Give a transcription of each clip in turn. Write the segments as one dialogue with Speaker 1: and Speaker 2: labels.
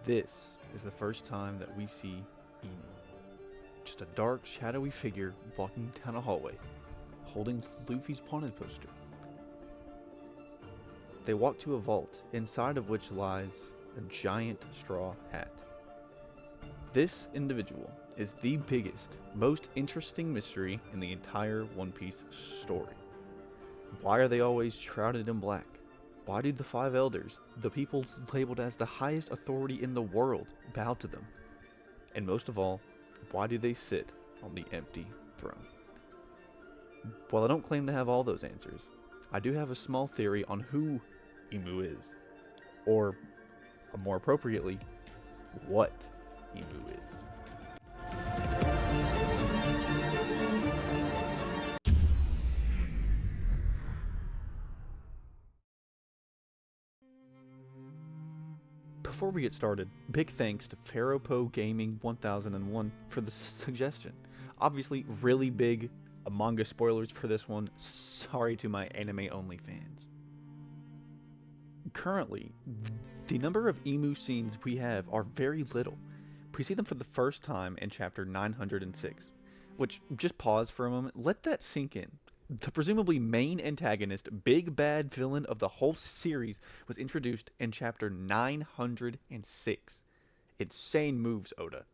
Speaker 1: This is the first time that we see Imu. Just a dark, shadowy figure walking down a hallway, holding Luffy's wanted poster. They walk to a vault, inside of which lies a giant straw hat. This individual is the biggest, most interesting mystery in the entire One Piece story. Why are they always shrouded in black? Why do the five elders, the people labeled as the highest authority in the world, bow to them? And most of all, why do they sit on the empty throne? While I don't claim to have all those answers, I do have a small theory on who Imu is. Or, more appropriately, what Imu is. Before we get started, big thanks to Pharaoh Poe Gaming 1001 for the suggestion. Obviously, really big manga spoilers for this one. Sorry to my anime only fans. Currently, the number of Imu scenes we have are very little. We see them for the first time in chapter 906, which, just pause for a moment, let that sink in. The presumably main antagonist, big bad villain of the whole series, was introduced in chapter 906. Insane moves, Oda.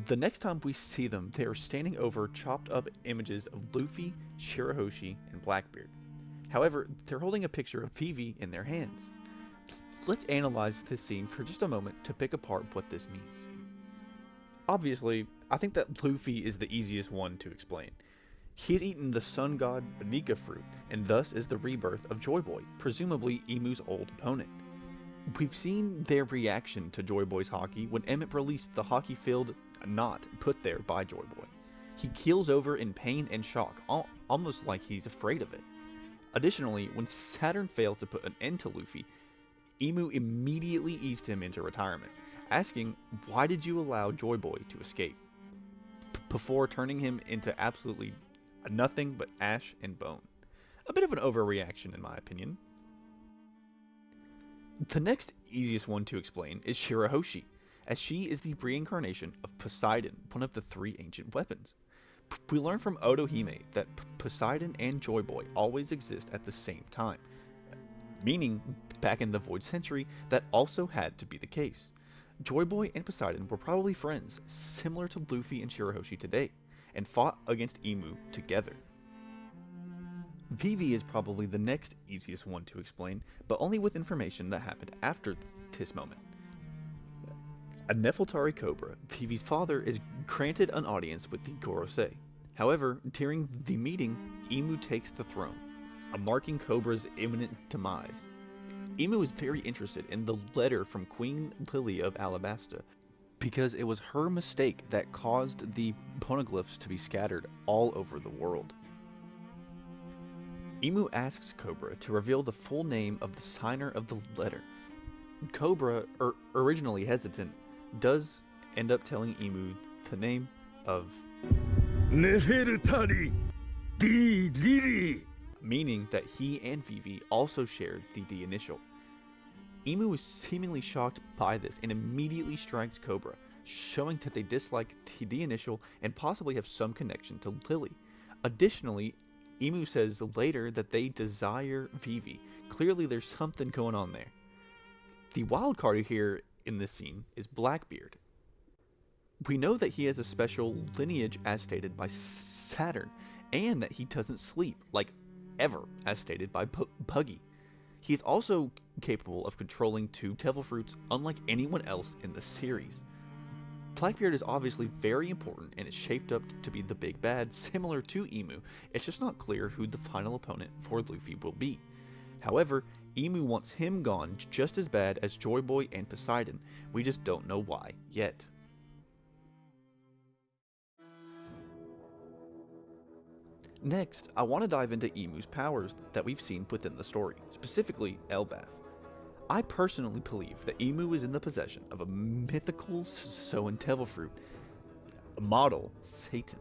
Speaker 1: The next time we see them, they are standing over chopped up images of Luffy, Shirahoshi, and Blackbeard. However, they're holding a picture of Vivi in their hands. Let's analyze this scene for just a moment to pick apart what this means. Obviously, I think that Luffy is the easiest one to explain. He's eaten the sun god Nika fruit, and thus is the rebirth of Joy Boy, presumably Imu's old opponent. We've seen their reaction to Joy Boy's Haki when Emmett released the Haki field knot put there by Joy Boy. He keels over in pain and shock, almost like he's afraid of it. Additionally, when Saturn failed to put an end to Luffy, Imu immediately eased him into retirement, asking, "Why did you allow Joy Boy to escape?" Before turning him into absolutely nothing but ash and bone. A bit of an overreaction in my opinion. The next easiest one to explain is Shirahoshi, as she is the reincarnation of Poseidon, one of the three ancient weapons. We learn from Otohime that Poseidon and Joy Boy always exist at the same time, meaning back in the Void Century that also had to be the case. Joy Boy and Poseidon were probably friends, similar to Luffy and Shirahoshi today, and fought against Imu together. Vivi is probably the next easiest one to explain, but only with information that happened after this moment. A Nefeltari Cobra, Vivi's father, is granted an audience with the Gorosei. However, during the meeting, Imu takes the throne, marking Cobra's imminent demise. Imu is very interested in the letter from Queen Lily of Alabasta, because it was her mistake that caused the poneglyphs to be scattered all over the world. Imu asks Cobra to reveal the full name of the signer of the letter. Cobra, originally hesitant, does end up telling Imu the name of
Speaker 2: Nefertari D. Lily,
Speaker 1: meaning that he and Vivi also shared the D initial. Imu is seemingly shocked by this and immediately strikes Cobra, showing that they dislike the D initial and possibly have some connection to Lily. Additionally, Imu says later that they desire Vivi. Clearly there's something going on there. The wild card here in this scene is Blackbeard. We know that he has a special lineage as stated by Saturn, and that he doesn't sleep, like ever, as stated by Puggy. He is also capable of controlling two devil fruits, unlike anyone else in the series. Blackbeard is obviously very important and is shaped up to be the big bad, similar to Imu. It's just not clear who the final opponent for Luffy will be. However, Imu wants him gone just as bad as Joy Boy and Poseidon. We just don't know why yet. Next, I want to dive into Emus powers that we've seen within the story, specifically Elbaf. I personally believe that Imu is in the possession of a mythical Soen Devil Fruit, model Satan.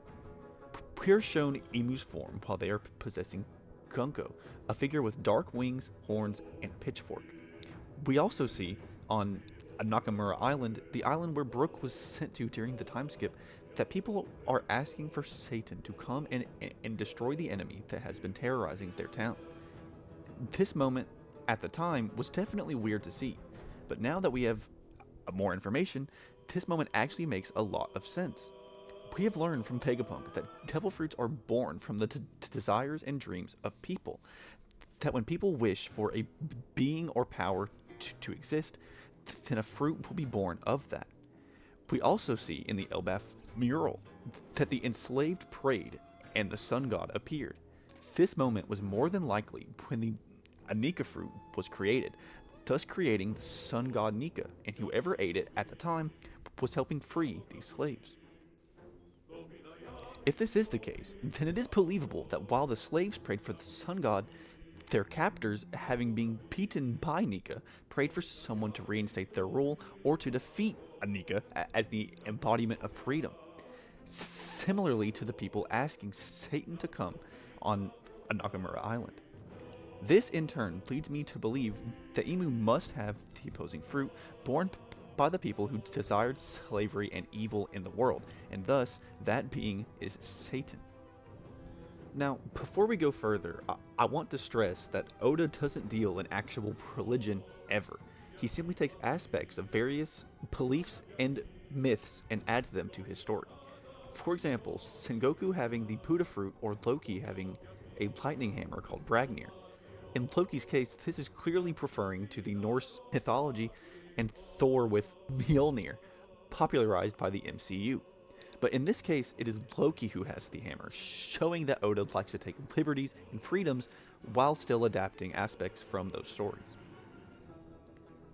Speaker 1: We're shown Emu's form while they are possessing Gunko, a figure with dark wings, horns, and a pitchfork. We also see on Nakamura Island, the island where Brook was sent to during the time skip, that people are asking for Satan to come and destroy the enemy that has been terrorizing their town. This moment, at the time, was definitely weird to see, but now that we have more information, this moment actually makes a lot of sense. We have learned from Vegapunk that devil fruits are born from the desires and dreams of people, that when people wish for a being or power to exist, then a fruit will be born of that. We also see in the Elbaf mural that the enslaved prayed and the sun god appeared. This moment was more than likely when the Nika fruit was created, thus creating the sun god Nika, and whoever ate it at the time was helping free these slaves. If this is the case, then it is believable that while the slaves prayed for the sun god, their captors, having been beaten by Nika, prayed for someone to reinstate their rule or to defeat Nika as the embodiment of freedom. Similarly to the people asking Satan to come on Nakamura Island. This in turn leads me to believe that Imu must have the opposing fruit born by the people who desired slavery and evil in the world, and thus that being is Satan. Now, before we go further, I want to stress that Oda doesn't deal in actual religion ever. He simply takes aspects of various beliefs and myths and adds them to his story. For example, Sengoku having the Buddha fruit or Loki having a lightning hammer called Bragnir. In Loki's case, this is clearly referring to the Norse mythology and Thor with Mjolnir, popularized by the MCU. But in this case, it is Loki who has the hammer, showing that Oda likes to take liberties and freedoms while still adapting aspects from those stories.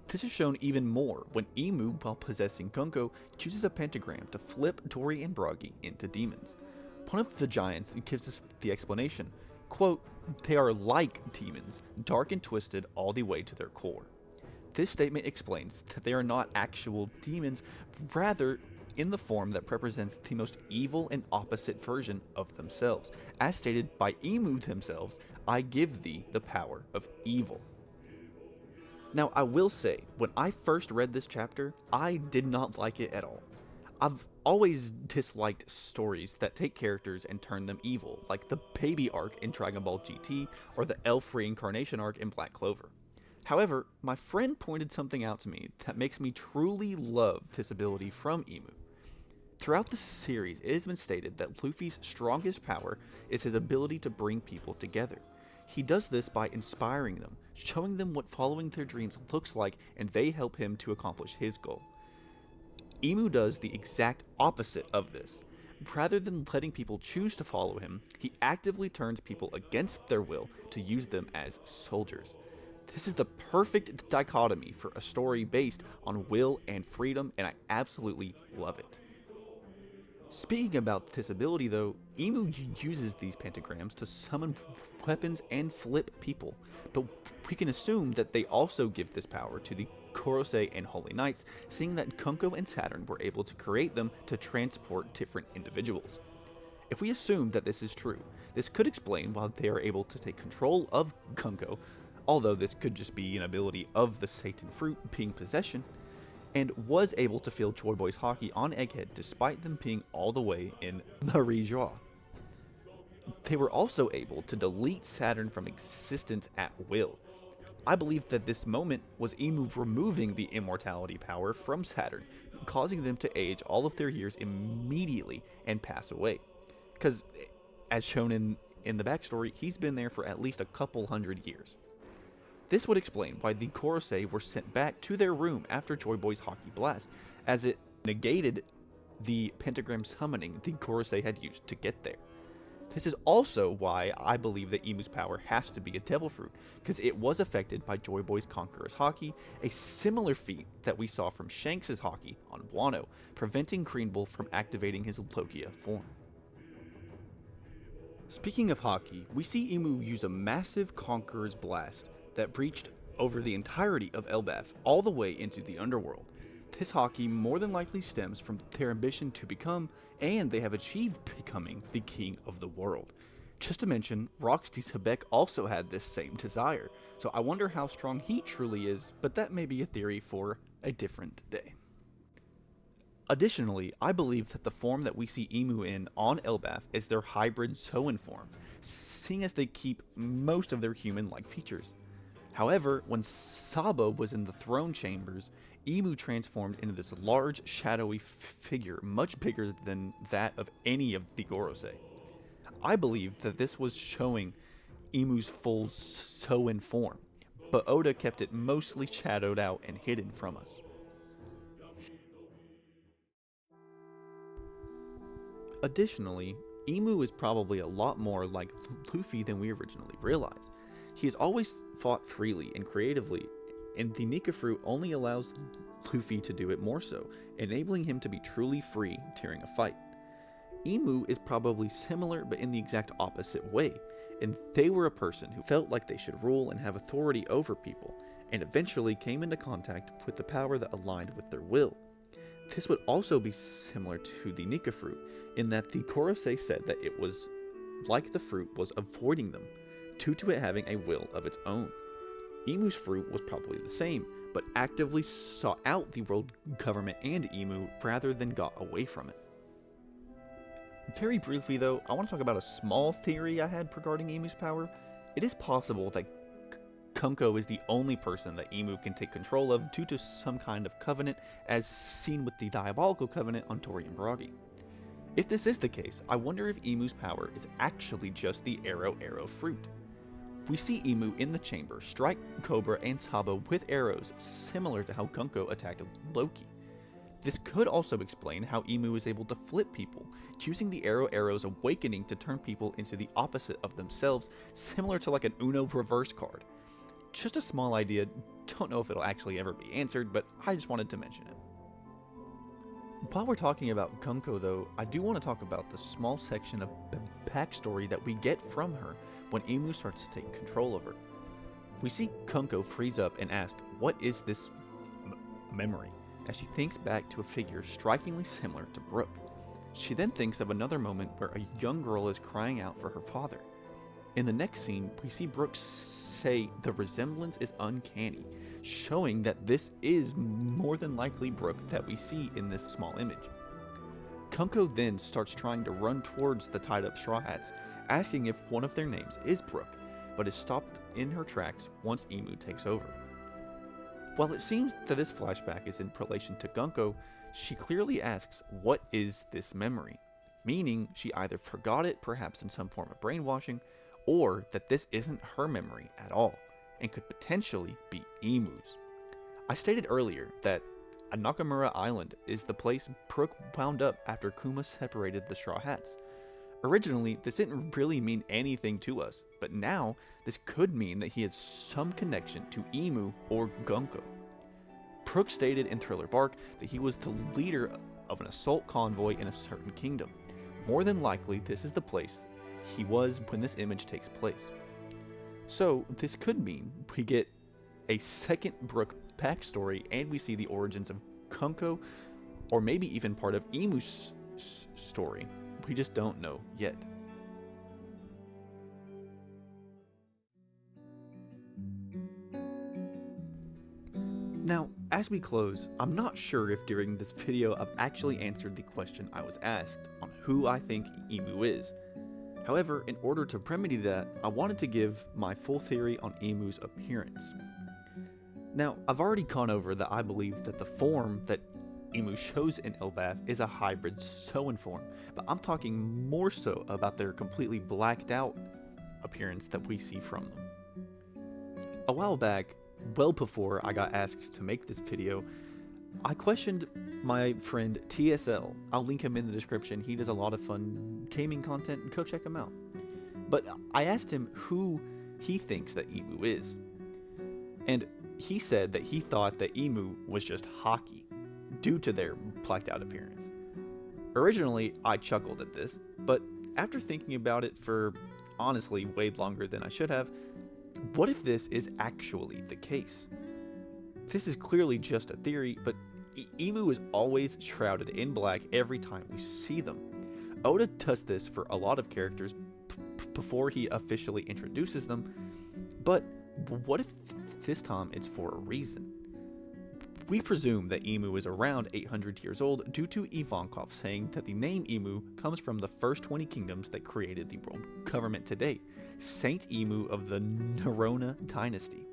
Speaker 1: This is shown even more when Imu, while possessing Gunko, chooses a pentagram to flip Tori and Bragi into demons. One of the giants gives us the explanation, quote, "They are like demons, dark and twisted all the way to their core." This statement explains that they are not actual demons, rather in the form that represents the most evil and opposite version of themselves. As stated by Imu themselves, "I give thee the power of evil." Now, I will say, when I first read this chapter, I did not like it at all. I've always disliked stories that take characters and turn them evil, like the baby arc in Dragon Ball GT or the elf reincarnation arc in Black Clover. However, my friend pointed something out to me that makes me truly love this ability from Imu. Throughout the series, it has been stated that Luffy's strongest power is his ability to bring people together. He does this by inspiring them, showing them what following their dreams looks like, and they help him to accomplish his goal. Imu does the exact opposite of this. Rather than letting people choose to follow him, he actively turns people against their will to use them as soldiers. This is the perfect dichotomy for a story based on will and freedom, and I absolutely love it. Speaking about this ability though, Imu uses these pentagrams to summon weapons and flip people, but we can assume that they also give this power to the Korosei and Holy Knights, seeing that Gunko and Saturn were able to create them to transport different individuals. If we assume that this is true, this could explain why they are able to take control of Gunko, although this could just be an ability of the Satan fruit being possession, and was able to field Joy Boy's hockey on Egghead despite them being all the way in Marie Joie. They were also able to delete Saturn from existence at will. I believe that this moment was Imu removing the immortality power from Saturn, causing them to age all of their years immediately and pass away. Because, as shown in the backstory, he's been there for at least a couple hundred years. This would explain why the Korosei were sent back to their room after Joy Boy's hockey blast, as it negated the pentagram summoning the Korosei had used to get there. This is also why I believe that Imu's power has to be a devil fruit, because it was affected by Joy Boy's Conqueror's hockey, a similar feat that we saw from Shanks' hockey on Wano, preventing Green Bull from activating his Logia form. Speaking of hockey, we see Imu use a massive Conqueror's blast that breached over the entirety of Elbaf all the way into the underworld. This hockey more than likely stems from their ambition to become, and they have achieved becoming, the king of the world. Just to mention, Roxy Sebek also had this same desire, so I wonder how strong he truly is, but that may be a theory for a different day. Additionally, I believe that the form that we see Imu in on Elbaf is their hybrid Zoan form, seeing as they keep most of their human-like features. However, when Sabo was in the throne chambers, Imu transformed into this large, shadowy figure, much bigger than that of any of the Gorosei. I believe that this was showing Imu's full Zoan form, but Oda kept it mostly shadowed out and hidden from us. Additionally, Imu is probably a lot more like Luffy than we originally realized. He has always fought freely and creatively, and the Nika fruit only allows Luffy to do it more so, enabling him to be truly free during a fight. Imu is probably similar but in the exact opposite way, and they were a person who felt like they should rule and have authority over people, and eventually came into contact with the power that aligned with their will. This would also be similar to the Nika fruit, in that the Gorosei said that it was like the fruit was avoiding them, due to it having a will of its own. Imu's fruit was probably the same, but actively sought out the world government and Imu rather than got away from it. Very briefly though, I want to talk about a small theory I had regarding Imu's power. It is possible that Gunko is the only person that Imu can take control of due to some kind of covenant, as seen with the diabolical covenant on Tori and Bragi. If this is the case, I wonder if Imu's power is actually just the arrow fruit. We see Imu in the chamber strike Cobra and Sabo with arrows, similar to how Gunko attacked Loki. This could also explain how Imu is able to flip people, using the arrow's awakening to turn people into the opposite of themselves, similar to like an Uno reverse card. Just a small idea, don't know if it'll actually ever be answered, but I just wanted to mention it. While we're talking about Gunko though, I do want to talk about the small section of backstory that we get from her when Imu starts to take control of her. We see Gunko freeze up and ask, "What is this memory?" as she thinks back to a figure strikingly similar to Brook. She then thinks of another moment where a young girl is crying out for her father. In the next scene, we see Brook say the resemblance is uncanny, showing that this is more than likely Brook that we see in this small image. Gunko then starts trying to run towards the tied up Straw Hats, asking if one of their names is Brook, but is stopped in her tracks once Imu takes over. While it seems that this flashback is in relation to Gunko, she clearly asks, "What is this memory?" Meaning she either forgot it, perhaps in some form of brainwashing, or that this isn't her memory at all, and could potentially be Imu's. I stated earlier that Nakamura Island is the place Brook wound up after Kuma separated the Straw Hats. Originally, this didn't really mean anything to us, but now this could mean that he has some connection to Imu or Gunko. Brook stated in Thriller Bark that he was the leader of an assault convoy in a certain kingdom. More than likely, this is the place he was when this image takes place. So this could mean we get a second Brook backstory and we see the origins of Gunko, or maybe even part of Imu's story. We just don't know yet. Now, as we close, I'm not sure if during this video I've actually answered the question I was asked on who I think Imu is. However, in order to remedy that, I wanted to give my full theory on Imu's appearance. Now, I've already gone over that I believe that the form that Imu shows in Elbaf is a hybrid Zoan form, but I'm talking more so about their completely blacked out appearance that we see from them. A while back, well before I got asked to make this video, I questioned my friend TSL. I'll link him in the description. He does a lot of fun gaming content, and go check him out. But I asked him who he thinks that Imu is. And he said that he thought that Imu was just Haki, due to their blacked out appearance. Originally, I chuckled at this, but after thinking about it for honestly way longer than I should have, what if this is actually the case? This is clearly just a theory, but Imu is always shrouded in black every time we see them. Oda does this for a lot of characters before he officially introduces them, but what if this time it's for a reason? We presume that Imu is around 800 years old due to Ivankov saying that the name Imu comes from the first 20 kingdoms that created the world government today, Saint Imu of the Nerona dynasty.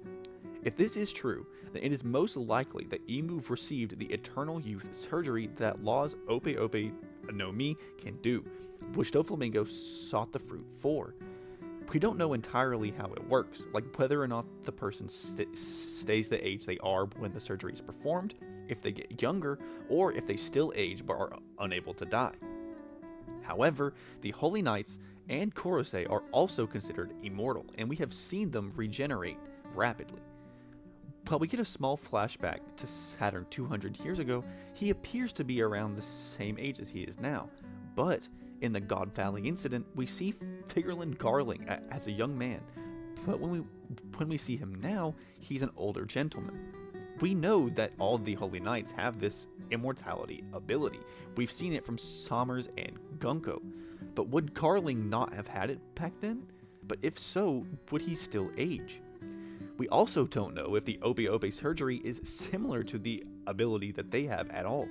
Speaker 1: If this is true, then it is most likely that Imu received the eternal youth surgery that Law's Ope Ope no Mi can do, which Doflamingo sought the fruit for. We don't know entirely how it works, like whether or not the person stays the age they are when the surgery is performed, if they get younger, or if they still age but are unable to die. However, the Holy Knights and Korosei are also considered immortal, and we have seen them regenerate rapidly. While we get a small flashback to Saturn 200 years ago, he appears to be around the same age as he is now, but in the God Valley incident, we see Figerland Garling as a young man, but when we see him now, he's an older gentleman. We know that all the Holy Knights have this immortality ability. We've seen it from Sommers and Gunko, but would Garling not have had it back then? But if so, would he still age? We also don't know if the Ope Ope surgery is similar to the ability that they have at all.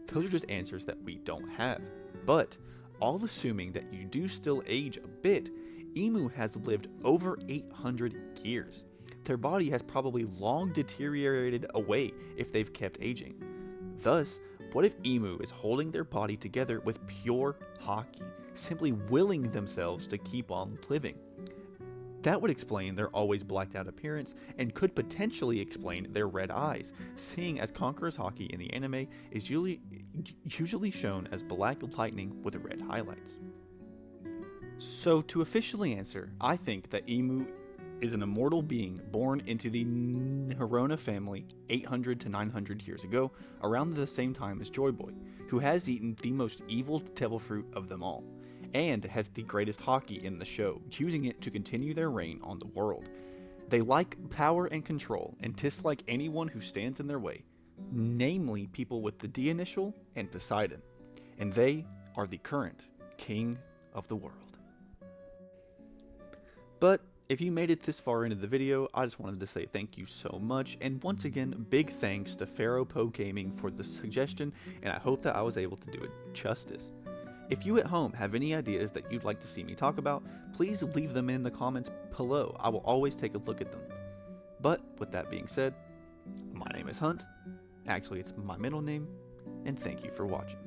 Speaker 1: Those are just answers that we don't have. But, all assuming that you do still age a bit, Imu has lived over 800 years. Their body has probably long deteriorated away if they've kept aging. Thus, what if Imu is holding their body together with pure hockey, simply willing themselves to keep on living? That would explain their always blacked out appearance and could potentially explain their red eyes, seeing as Conqueror's hockey in the anime is usually shown as black lightning with red highlights. So to officially answer, I think that Imu is an immortal being born into the Nerona family 800 to 900 years ago, around the same time as Joy Boy, who has eaten the most evil devil fruit of them all, and has the greatest hockey in the show, using it to continue their reign on the world. They like power and control, and dislike anyone who stands in their way, namely people with the D initial and Poseidon, and they are the current king of the world. But if you made it this far into the video, I just wanted to say thank you so much, and once again, big thanks to Pharaoh Poe Gaming for the suggestion, and I hope that I was able to do it justice. If you at home have any ideas that you'd like to see me talk about, please leave them in the comments below. I will always take a look at them. But with that being said, my name is Hunt. Actually, it's my middle name, and thank you for watching.